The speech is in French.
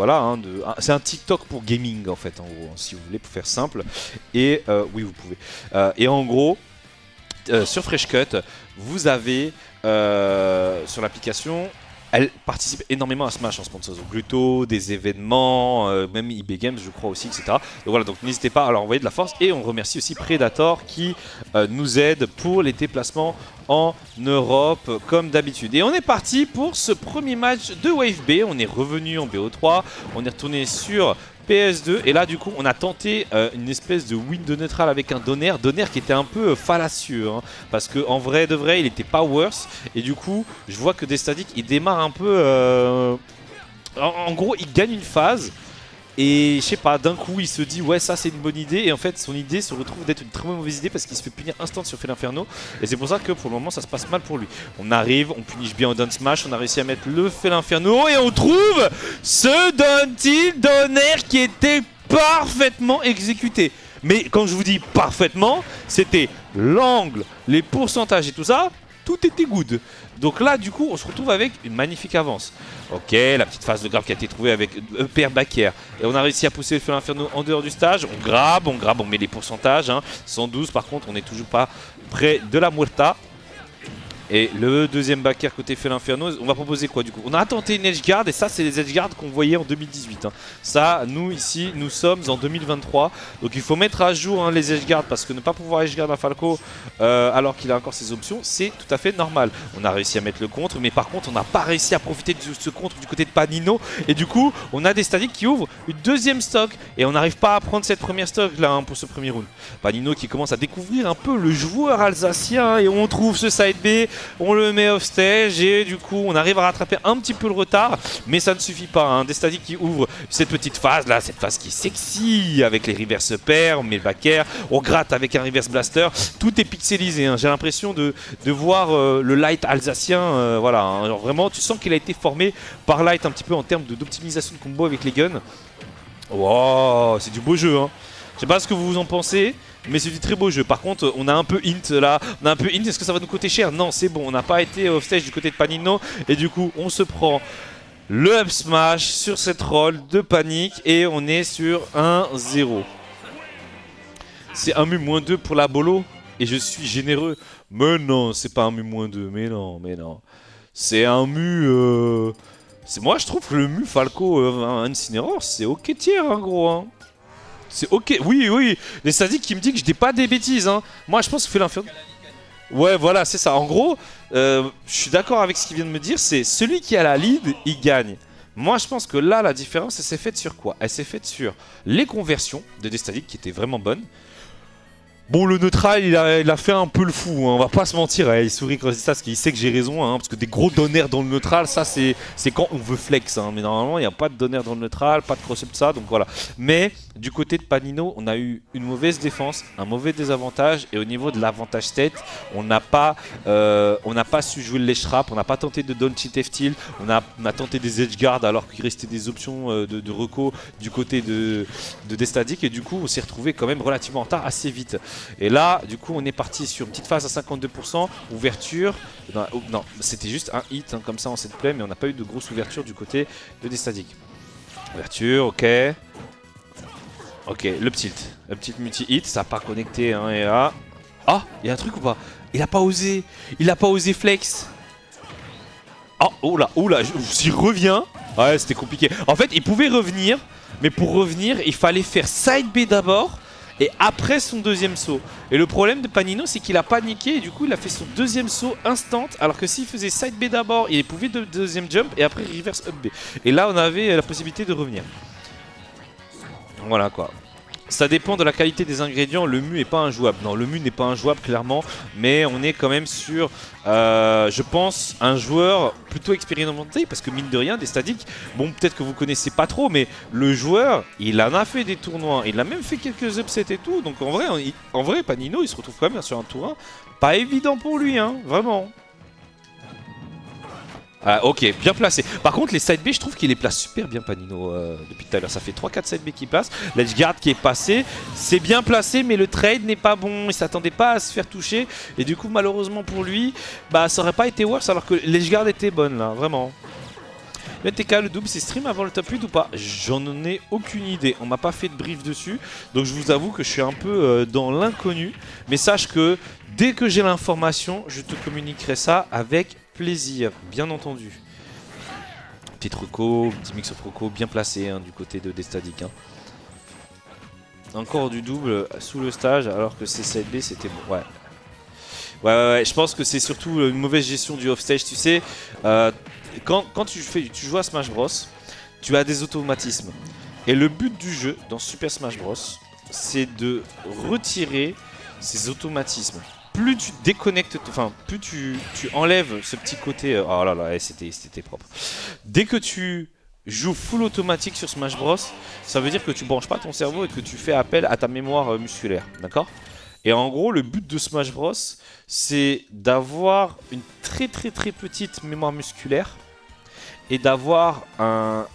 voilà, hein, c'est un TikTok pour gaming en fait, en gros, hein, si vous voulez, pour faire simple. Et oui, vous pouvez. Et en gros, sur FreshCut, vous avez sur l'application, elle participe énormément à Smash en sponsor. Donc Gluto, des événements, même eBay Games je crois aussi, etc. Donc voilà, donc n'hésitez pas à leur envoyer de la force. Et on remercie aussi Predator qui nous aide pour les déplacements en Europe comme d'habitude. Et on est parti pour ce premier match de Wave B. On est revenu en BO3, on est retourné sur PS2 et là du coup on a tenté une espèce de win de neutral avec un Donner qui était un peu fallacieux hein, parce que en vrai de vrai il était pas worse et du coup je vois que Destatic il démarre un peu en gros il gagne une phase et je sais pas, d'un coup il se dit ouais ça c'est une bonne idée et en fait son idée se retrouve d'être une très mauvaise idée parce qu'il se fait punir instant sur Felinferno et c'est pour ça que pour le moment ça se passe mal pour lui. On arrive, on punish bien au down smash, on a réussi à mettre le Felinferno et on trouve ce down tilt Donner qui était parfaitement exécuté. Mais quand je vous dis parfaitement, c'était l'angle, les pourcentages et tout ça, tout était good. Donc là du coup on se retrouve avec une magnifique avance. Ok, la petite phase de grab qui a été trouvée avec Père Bakker. Et on a réussi à pousser le Felinferno en dehors du stage. On grabe, on met les pourcentages. Hein. 112 par contre, on n'est toujours pas près de la Muerta. Et le deuxième backer côté Felinferno, on va proposer quoi du coup? On a tenté une edgeguard et ça c'est les edgeguards qu'on voyait en 2018. Hein. Ça, nous ici, nous sommes en 2023. Donc il faut mettre à jour hein, les edgeguards parce que ne pas pouvoir edgeguard un Falco alors qu'il a encore ses options, c'est tout à fait normal. On a réussi à mettre le contre, mais par contre on n'a pas réussi à profiter de ce contre du côté de Panino. Et du coup, on a des statiques qui ouvrent une deuxième stock et on n'arrive pas à prendre cette première stock là hein, pour ce premier round. Panino qui commence à découvrir un peu le joueur alsacien et on trouve ce side B. On le met off stage et du coup on arrive à rattraper un petit peu le retard, mais ça ne suffit pas. Hein. Destatic qui ouvre cette petite phase là, cette phase qui est sexy avec les reverse pairs, on met le backer, on gratte avec un reverse blaster, tout est pixelisé. Hein. J'ai l'impression de voir le light alsacien, voilà. Hein. Alors vraiment, tu sens qu'il a été formé par light un petit peu en termes d'optimisation de combo avec les guns. Wow, c'est du beau jeu. Hein. Je sais pas ce que vous en pensez. Mais c'est du très beau jeu. Par contre, on a un peu hint là. On a un peu hint. Est-ce que ça va nous coûter cher? Non, c'est bon. On n'a pas été off stage du côté de Panino. Et du coup, on se prend le up smash sur cette roll de panique. Et on est sur 1-0. C'est un mu-2 pour la bolo. Et je suis généreux. Mais non, c'est pas un mu-2. Mais non, mais non. C'est un mu. Moi, je trouve que le mu Falco Incineroar, c'est ok tier, hein, gros. Hein. C'est ok, oui, les statiques qui me disent que je dis pas des bêtises. Hein. Moi je pense que Felinferno. Ouais, voilà, c'est ça. En gros, je suis d'accord avec ce qu'il vient de me dire. C'est celui qui a la lead, il gagne. Moi je pense que là, la différence, elle s'est faite sur quoi? Elle s'est faite sur les conversions de des statiques qui étaient vraiment bonnes. Bon, le neutral, il a fait un peu le fou, hein, on va pas se mentir, hein, il sourit quand je dis ça parce qu'il sait que j'ai raison, hein, parce que des gros donners dans le neutral, ça c'est quand on veut flex, hein, mais normalement il n'y a pas de donners dans le neutral, pas de cross-up, ça, donc voilà. Mais du côté de Panino, on a eu une mauvaise défense, un mauvais désavantage, et au niveau de l'avantage state, on n'a pas su jouer le ledge trap, on n'a pas tenté de down cheat F-tilt, on a tenté des edge guard alors qu'il restait des options de reco du côté de Destatic, et du coup on s'est retrouvé quand même relativement en retard assez vite. Et là, du coup, on est parti sur une petite phase à 52%, ouverture. Non, c'était juste un hit hein, comme ça en set play, mais on n'a pas eu de grosse ouverture du côté de Destatic. Ouverture, ok. Ok, le petit multi-hit, ça n'a pas connecté. Hein, et là. Ah, il y a un truc ou pas? Il a pas osé flex. Oh là, s'il revient. Ouais, c'était compliqué. En fait, il pouvait revenir, mais pour revenir, il fallait faire side B d'abord. Et après son deuxième saut. Et le problème de Panino, c'est qu'il a paniqué et du coup il a fait son deuxième saut instant. Alors que s'il faisait side B d'abord, il pouvait deuxième jump et après reverse up B. Et là on avait la possibilité de revenir. Voilà quoi. Ça dépend de la qualité des ingrédients, le mu est pas injouable. Non, le mu n'est pas injouable clairement, mais on est quand même sur, je pense, un joueur plutôt expérimenté, parce que mine de rien, Destatic, bon peut-être que vous connaissez pas trop, mais le joueur, il en a fait des tournois, il a même fait quelques upsets et tout, donc en vrai Panino, il se retrouve quand même sur un tour 1, pas évident pour lui, hein, vraiment. Ah, ok, bien placé. Par contre, les side B, je trouve qu'il les place super bien, Panino, depuis tout à l'heure. Ça fait 3-4 side B qui passent. L'edge guard qui est passé, c'est bien placé, mais le trade n'est pas bon. Il s'attendait pas à se faire toucher. Et du coup, malheureusement pour lui, bah, ça aurait pas été worse alors que l'edge guard était bonne, là, vraiment. Le TK, le double, c'est stream avant le top 8 ou pas? J'en ai aucune idée. On m'a pas fait de brief dessus. Donc je vous avoue que je suis un peu dans l'inconnu. Mais sache que dès que j'ai l'information, je te communiquerai ça avec plaisir, bien entendu. Petite reco, petit mix of reco bien placé hein, du côté de Destadic. Hein. Encore du double sous le stage alors que C7B c'était bon. Ouais. Ouais, je pense que c'est surtout une mauvaise gestion du offstage. Tu sais, quand tu joues à Smash Bros, tu as des automatismes. Et le but du jeu dans Super Smash Bros, c'est de retirer ces automatismes. Plus tu déconnectes, enfin, plus tu enlèves ce petit côté. Oh là là, c'était propre. Dès que tu joues full automatique sur Smash Bros, ça veut dire que tu branches pas ton cerveau et que tu fais appel à ta mémoire musculaire. D'accord ? Et en gros, le but de Smash Bros, c'est d'avoir une très petite mémoire musculaire et d'avoir un